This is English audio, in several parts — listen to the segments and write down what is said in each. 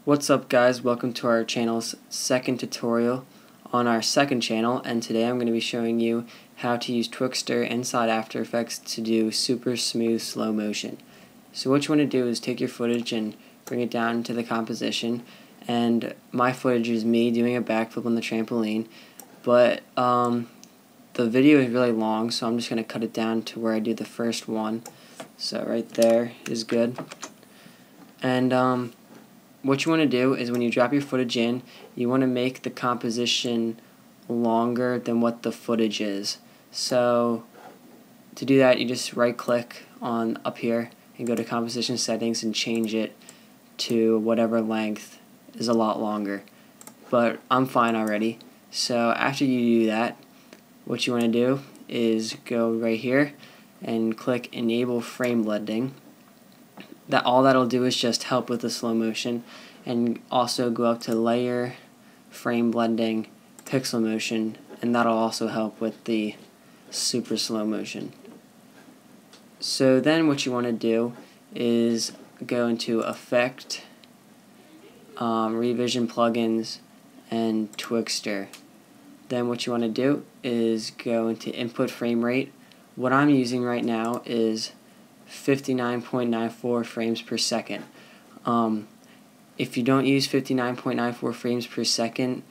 What's up guys, welcome to our channel's second tutorial on our second channel, and today I'm going to be showing you how to use Twixtor inside After Effects to do super smooth slow motion. So what you want to do is take your footage and bring it down to the composition, and my footage is me doing a backflip on the trampoline, but the video is really long, so I'm just going to cut it down to where I do the first one. So right there is good. And what you want to do is when you drop your footage in, you want to make the composition longer than what the footage is. So to do that, you just right click on up here and go to composition settings and change it to whatever length is a lot longer. But I'm fine already. So after you do that, what you want to do is go right here and click enable frame blending. All that'll do is just help with the slow motion, and also go up to layer, frame blending, pixel motion, and that'll also help with the super slow motion. So then what you want to do is go into Effect, Revision Plugins, and Twixtor. Then what you want to do is go into Input Frame Rate. What I'm using right now is 59.94 frames per second. If you don't use 59.94 frames per second,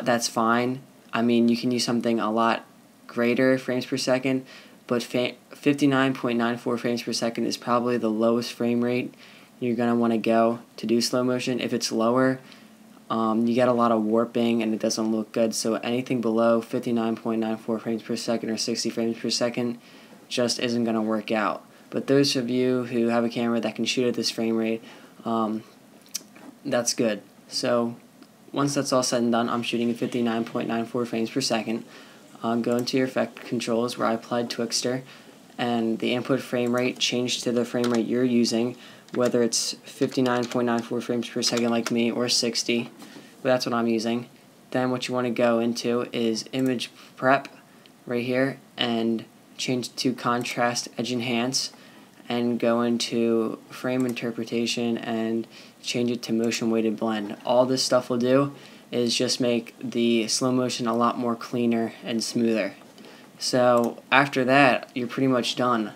that's fine. I mean, you can use something a lot greater frames per second, but 59.94 frames per second is probably the lowest frame rate you're going to want to go to do slow motion. If it's lower, you get a lot of warping and it doesn't look good. So anything below 59.94 frames per second or 60 frames per second just isn't going to work out. But those of you who have a camera that can shoot at this frame rate, that's good. So once that's all said and done, I'm shooting at 59.94 frames per second. Go into your effect controls where I applied Twixtor, and the input frame rate, change to the frame rate you're using, whether it's 59.94 frames per second like me or 60, but that's what I'm using. Then what you want to go into is image prep right here and change to contrast edge enhance, and go into frame interpretation and change it to motion weighted blend. All this stuff will do is just make the slow motion a lot more cleaner and smoother. So after that, you're pretty much done.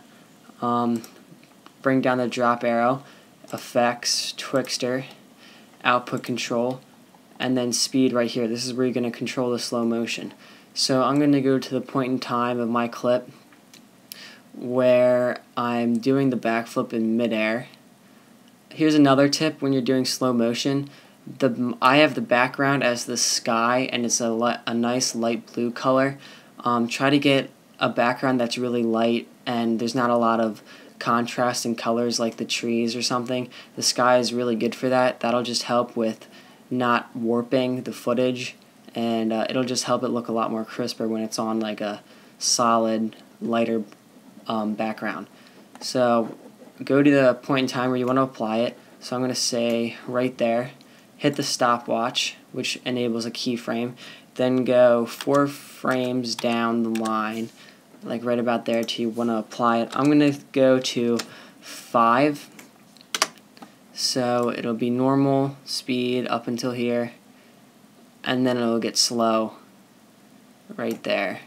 Bring down the drop arrow, effects, Twixtor, output control, and then speed right here. This is where you're going to control the slow motion. So I'm going to go to the point in time of my clip where I'm doing the backflip in midair. Here's another tip when you're doing slow motion. I have the background as the sky, and it's a nice light blue color. Try to get a background that's really light and there's not a lot of contrast in colors like the trees or something. The sky is really good for that. That'll just help with not warping the footage, and it'll just help it look a lot more crisper when it's on like a solid, lighter background. So go to the point in time where you want to apply it. So I'm going to say right there, hit the stopwatch, which enables a keyframe, then go 4 frames down the line, like right about there till you want to apply it. I'm going to go to 5, so it'll be normal speed up until here, and then it'll get slow right there.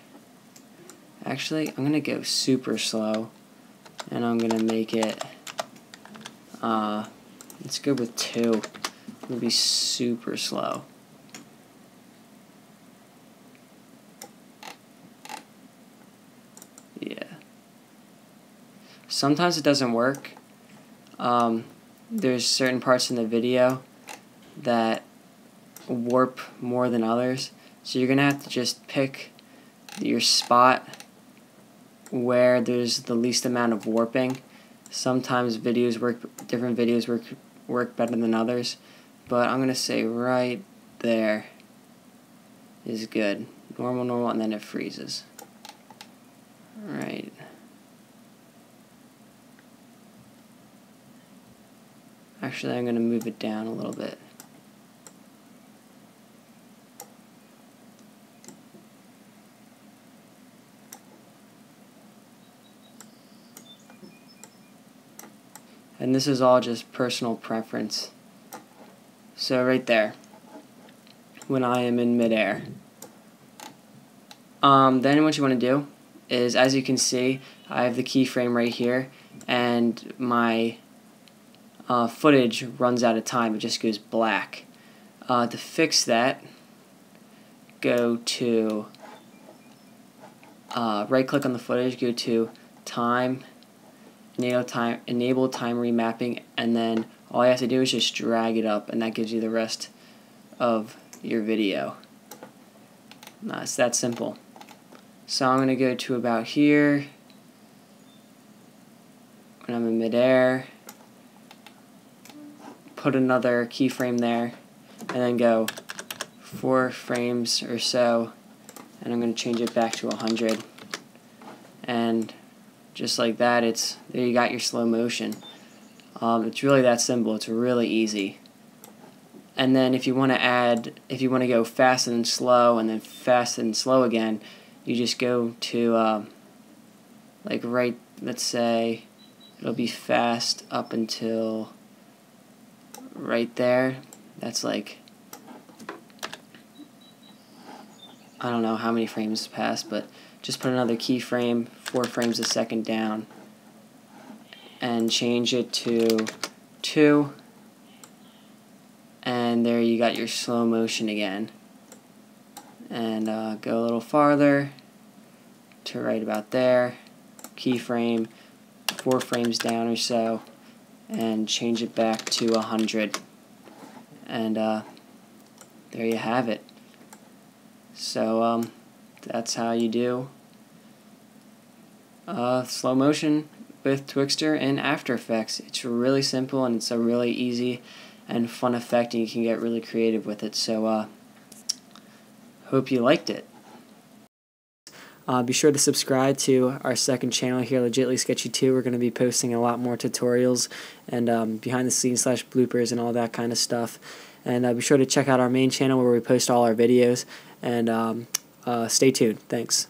Actually, I'm going to go super slow, and I'm going to make it, let's go with 2. It'll be super slow. Yeah. Sometimes it doesn't work. There's certain parts in the video that warp more than others, so you're going to have to just pick your spot where there's the least amount of warping. Sometimes different videos work better than others, but I'm going to say right there is good. Normal, normal, and then it freezes. Right. Actually, I'm going to move it down a little bit. And this is all just personal preference. So right there, when I am in midair. Then what you want to do is, as you can see, I have the keyframe right here, and my footage runs out of time. It just goes black. To fix that, go to right click on the footage, go to time, enable time remapping, and then all you have to do is just drag it up, and that gives you the rest of your video. It's that simple. So I'm going to go to about here when I'm in midair, put another keyframe there, and then go 4 frames or so, and I'm going to change it back to 100. And just like that, there you got your slow motion. It's really that simple. It's really easy. And then if you want to go fast and slow, and then fast and slow again, you just go to let's say it'll be fast up until right there. That's like, I don't know how many frames passed, but just put another keyframe 4 frames a second down and change it to 2, and there you got your slow motion again. And go a little farther to right about there, keyframe 4 frames down or so, and change it back to 100. And there you have it. So that's how you do slow motion with Twixtor and After Effects. It's really simple, and it's a really easy and fun effect, and you can get really creative with it. So hope you liked it. Be sure to subscribe to our second channel here, Legitly Sketchy 2. We're going to be posting a lot more tutorials and behind the scenes / bloopers and all that kind of stuff. And be sure to check out our main channel where we post all our videos. And stay tuned. Thanks.